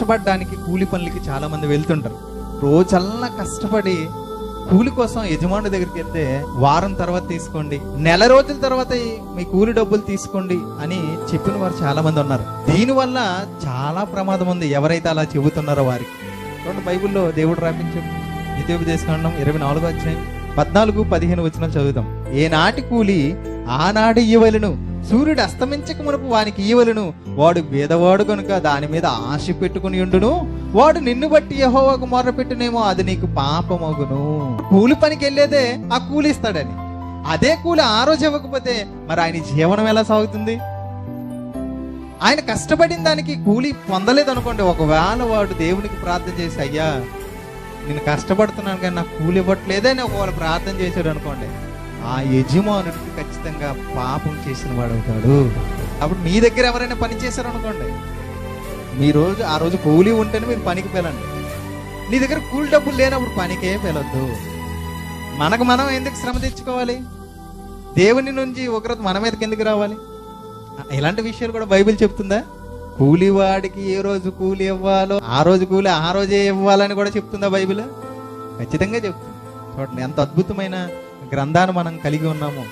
కష్టపడడానికి కూలి పనులకి చాలా మంది వెళ్తుంటారు. రోజల్లా కష్టపడి కూలి కోసం యజమాని దగ్గరికి వెళ్తే వారం తర్వాత తీసుకోండి, నెల రోజుల తర్వాత మీ కూలి డబ్బులు తీసుకోండి అని చెప్పిన వారు చాలా మంది ఉన్నారు. దీనివల్ల చాలా ప్రమాదం ఉంది ఎవరైతే అలా చెబుతున్నారో వారికి. చూడండి, బైబిల్లో దేవుడు రాపించాడు. ద్వితీయోపదేశకాండం 24:14-15 వచనాలు చదువుతాం. ఏనాటి కూలి ఆనాడు ఇయ్యవలెను, సూర్యుడు అస్తమించక మునుపు వానికి ఇయ్యవలెను. వాడు బీదవాడు కనుక దాని మీద ఆశ పెట్టుకుని ఉండును. వాడు నిన్ను బట్టి యెహోవాకు మొర్రపెట్టునేమో, అది నీకు పాపమగును. కూలి పనికి వెళ్ళేదే ఆ కూలి ఇస్తాడని, అదే కూలి ఆ రోజు ఇవ్వకపోతే మరి ఆయన జీవనం ఎలా సాగుతుంది? ఆయన కష్టపడిన దానికి కూలి పొందలేదు అనుకోండి. ఒకవేళ వాడు దేవునికి ప్రార్థన చేసి, అయ్యా నేను కష్టపడుతున్నాను కానీ నాకు కూలి ఇవ్వట్లేదని ఒకవేళ ప్రార్థన చేశాడు అనుకోండి, ఆ యజమానుడికి ఖచ్చితంగా పాపం చేసిన వాడు అవుతాడు. అప్పుడు మీ దగ్గర ఎవరైనా పని చేశారు అనుకోండి, ఆ రోజు కూలి ఉంటేనే మీరు పనికి వెళ్ళండి. నీ దగ్గర కూలి డబ్బులు లేనప్పుడు పనికే వెళ్ళొద్దు. మనకు మనం ఎందుకు శ్రమ తెచ్చుకోవాలి? దేవుని నుంచి ఉగ్రత మన మీదకి ఎందుకు రావాలి? ఇలాంటి విషయాలు కూడా బైబిల్ చెప్తుందా? కూలివాడికి ఏ రోజు కూలి ఇవ్వాలో ఆ రోజు కూలి ఆ రోజే ఇవ్వాలని కూడా చెప్తుందా బైబిల్? ఖచ్చితంగా చెప్తుంది. చూడండి ఎంత అద్భుతమైన గ్రంథాన్ని మనం కలిగి ఉన్నాము.